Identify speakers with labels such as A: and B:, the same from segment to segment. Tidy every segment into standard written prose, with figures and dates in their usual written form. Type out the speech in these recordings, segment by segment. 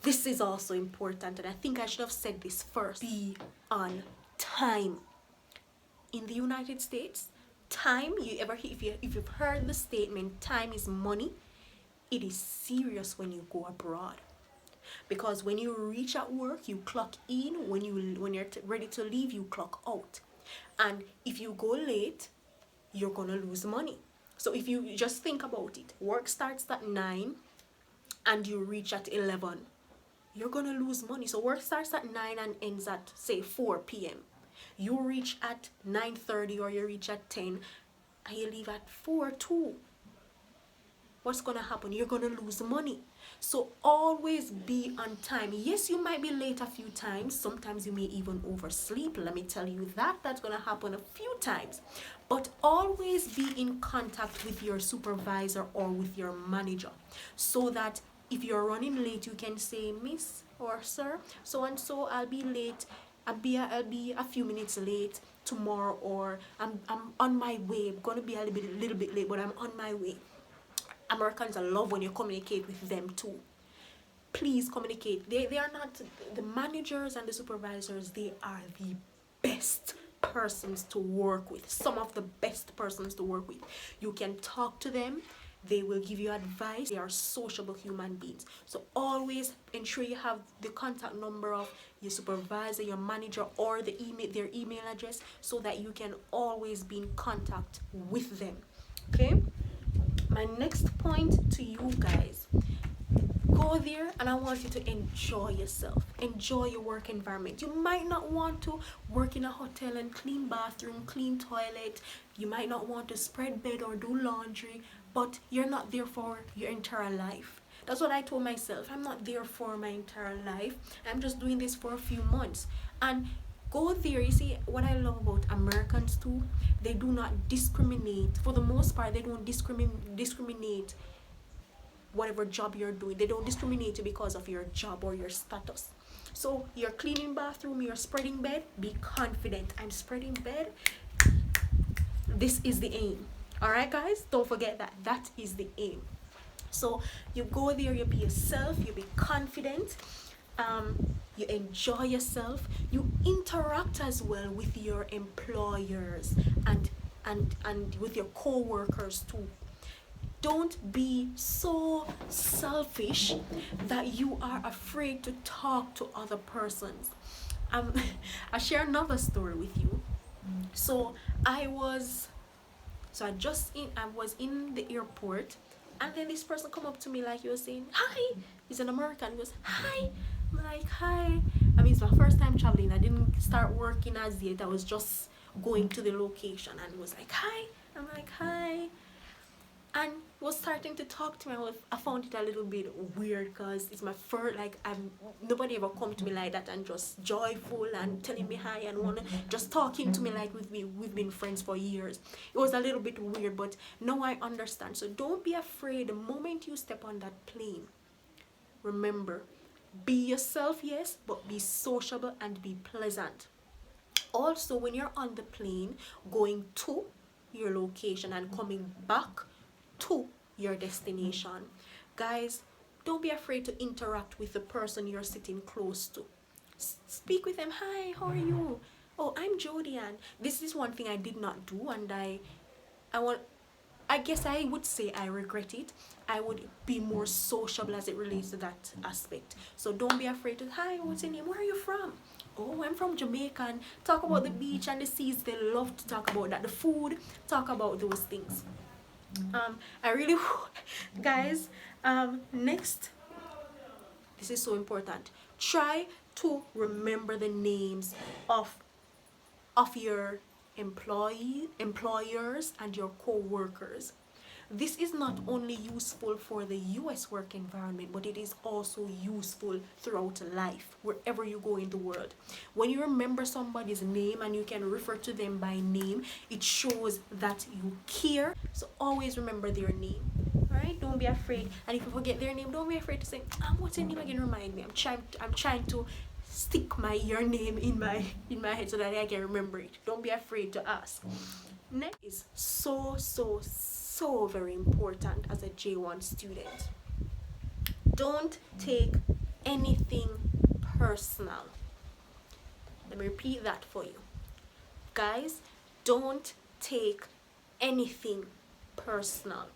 A: This is also important, and I think I should have said this first. Be on time. In the United States, time, if you've heard the statement time is money, it is serious when you go abroad. Because when you reach at work, you clock in. When you're ready to leave, you clock out. And if you go late, you're gonna lose money. So if you just think about it, work starts at 9 and you reach at 11, you're gonna lose money. So work starts at 9 and ends at say 4 p.m. You reach at 9:30 or you reach at 10 and you leave at 4 too. What's gonna happen? You're gonna lose money. So always be on time. Yes, you might be late a few times. Sometimes you may even oversleep. Let me tell you that that's gonna happen a few times. But always be in contact with your supervisor or with your manager, so that if you're running late, you can say, Miss or Sir, so and so, I'll be late. I'll be a few minutes late tomorrow, or I'm on my way. I'm gonna be a little bit late, but I'm on my way. Americans love when you communicate with them too. Please communicate. They are not, the managers and the supervisors, they are the best persons to work with. Some of the best persons to work with. You can talk to them. They will give you advice. They are sociable human beings. So always ensure you have the contact number of your supervisor, your manager, or their email address, so that you can always be in contact with them. Okay? My next point to you guys, go there and I want you to enjoy yourself. Enjoy your work environment. You might not want to work in a hotel and clean bathroom, clean toilet. You might not want to spread bed or do laundry, but you're not there for your entire life. That's what I told myself. I'm not there for my entire life. I'm just doing this for a few months. And go there. You see, what I love about Americans too, they do not discriminate. For the most part, they don't discriminate whatever job you're doing. They don't discriminate you because of your job or your status. So you're cleaning bathroom, you're spreading bed, be confident. I'm spreading bed. This is the aim. Alright guys, don't forget that. That is the aim. So you go there, you be yourself, you be confident, you enjoy yourself, you interact as well with your employers and with your co-workers too. Don't be so selfish that you are afraid to talk to other persons. I share another story with you. So I was in the airport, and then this person come up to me like he was saying, hi. He's an American. He goes, hi. I'm like, hi. I mean, it's my first time traveling. I didn't start working as yet. I was just going to the location, and he was like, hi. I'm like, hi. And was starting to talk to me. I found it a little bit weird because it's my first, like, nobody ever come to me like that and just joyful and telling me hi and wanna just talking to me like we've been friends for years. It was a little bit weird, but now I understand. So don't be afraid the moment you step on that plane. Remember, be yourself, yes, but be sociable and be pleasant. Also, when you're on the plane going to your location and coming back to your destination, guys, don't be afraid to interact with the person you're sitting close to. Speak with them. Hi, how are you? Oh, I'm Jody, and this is one thing I did not do, and I guess I would say I regret it. I would be more sociable as it relates to that aspect. So don't be afraid to, hi, what's your name? Where are you from? Oh, I'm from Jamaica. And talk about the beach and the seas. They love to talk about that. The food, talk about those things. I really, guys, next, this is so important. Try to remember the names of your employers and your co-workers. This is not only useful for the US work environment, but it is also useful throughout life, wherever you go in the world. When you remember somebody's name and you can refer to them by name, it shows that you care. So always remember their name. Alright? Don't be afraid. And if you forget their name, don't be afraid to say, what's your name again? Remind me. I'm trying to stick your name in my head so that I can remember it. Don't be afraid to ask. Next is so very important as a J1 student. Don't take anything personal. Let me repeat that for you. Guys, don't take anything personal.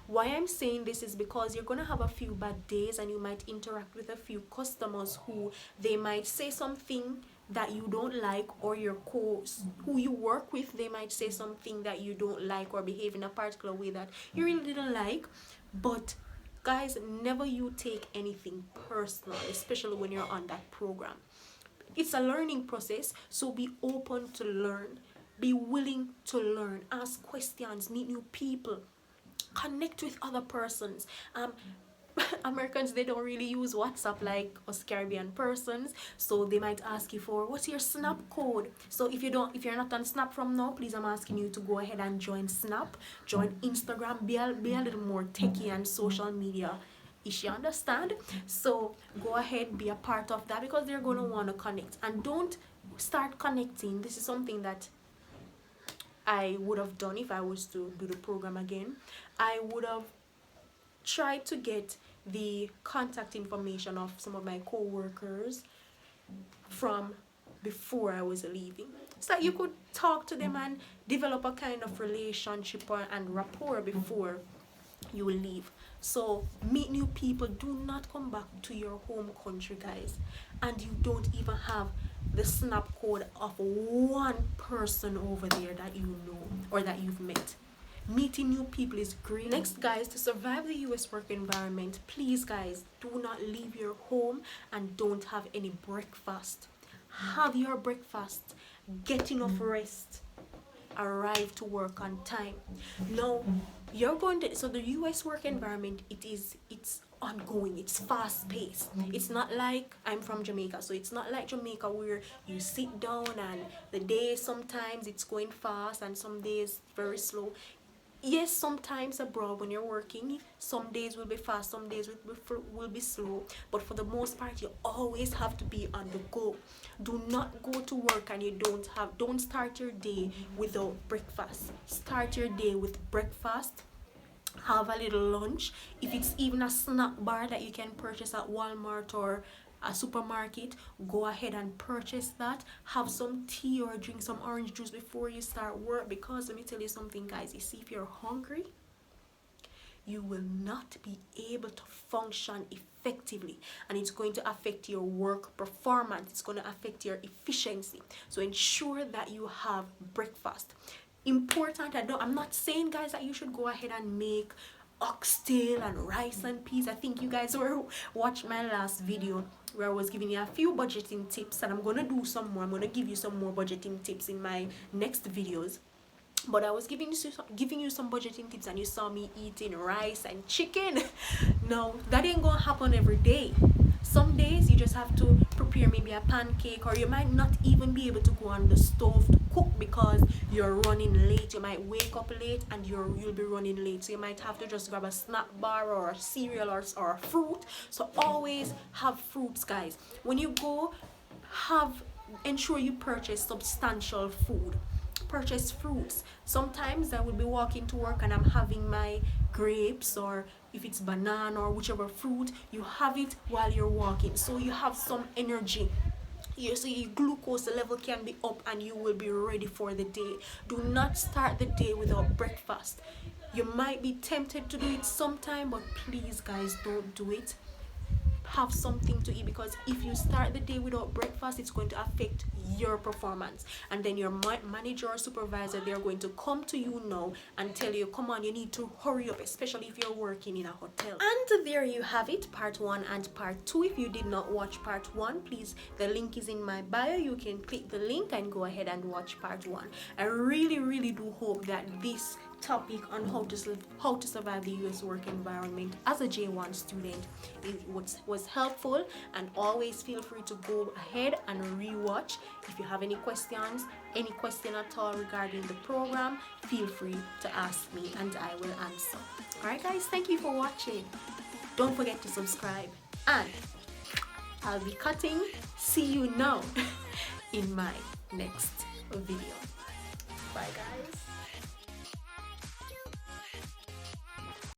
A: Why I'm saying this is because you're going to have a few bad days and you might interact with a few customers who they might say something that you don't like, or your who you work with, they might say something that you don't like or behave in a particular way that you really didn't like. But guys, never you take anything personal, especially when you're on that program. It's a learning process, so be open to learn, be willing to learn, ask questions, meet new people, connect with other persons. Americans, they don't really use WhatsApp like us Caribbean persons, so they might ask you for what's your Snap code. So if you're not on Snap from now, please, I'm asking you to go ahead and join Snap, join Instagram, be a little more techie and social media. Is you understand? So go ahead, be a part of that, because they're going to want to connect. And don't start connecting. This is something that I would have done if I was to do the program again. I would have tried to get the contact information of some of my co-workers from before I was leaving, so that you could talk to them and develop a kind of relationship and rapport before you will leave. So meet new people. Do not come back to your home country, guys, and you don't even have the Snap code of one person over there that you know or that you've met. Meeting new people is great. Next, guys, to survive the US work environment, please, guys, do not leave your home and don't have any breakfast. Have your breakfast, get enough rest, arrive to work on time. Now, you're going to, so the US work environment, it's ongoing, it's fast paced. It's not like, I'm from Jamaica, so it's not like Jamaica where you sit down and the day, sometimes it's going fast and some days very slow. Yes, sometimes abroad when you're working, some days will be fast, some days will be slow, but for the most part, you always have to be on the go. Do not go to work and you don't start your day without breakfast. Start your day with breakfast. Have a little lunch. If it's even a snack bar that you can purchase at Walmart or a supermarket, go ahead and purchase that. Have some tea or drink some orange juice before you start work, because let me tell you something, guys. You see, if you're hungry, you will not be able to function effectively, and it's going to affect your work performance. It's going to affect your efficiency. So ensure that you have breakfast. Important. I'm not saying, guys, that you should go ahead and make oxtail and rice and peas. I think you guys were watch my last video where I was giving you a few budgeting tips, and I'm gonna do some more. I'm gonna give you some more budgeting tips in my next videos. But I was giving you some budgeting tips and you saw me eating rice and chicken. No, that ain't gonna happen every day. Some days you just have to prepare maybe a pancake, or you might not even be able to go on the stove to cook because you're running late. You might wake up late and you'll be running late, so you might have to just grab a snack bar or a cereal or a fruit. So always have fruits, guys. When you go, ensure you purchase substantial food. Purchase fruits. Sometimes I will be walking to work and I'm having my grapes, or if it's banana or whichever fruit, you have it while you're walking, so you have some energy. So your glucose level can be up and you will be ready for the day. Do not start the day without breakfast. You might be tempted to do it sometime, but please, guys, don't do it. Have something to eat, because if you start the day without breakfast, it's going to affect your performance, and then your manager or supervisor, they're going to come to you now and tell you, come on, you need to hurry up, especially if you're working in a hotel. And there you have it, part 1 and part 2. If you did not watch part 1, please, the link is in my bio. You can click the link and go ahead and watch part 1. I really do hope that this topic on how to survive the US work environment as a J1 student was helpful, and always feel free to go ahead and rewatch. If you have any questions, any question at all regarding the program, feel free to ask me and I will answer. Alright, guys, thank you for watching. Don't forget to subscribe, and I'll be cutting. See you now in my next video. Bye, guys.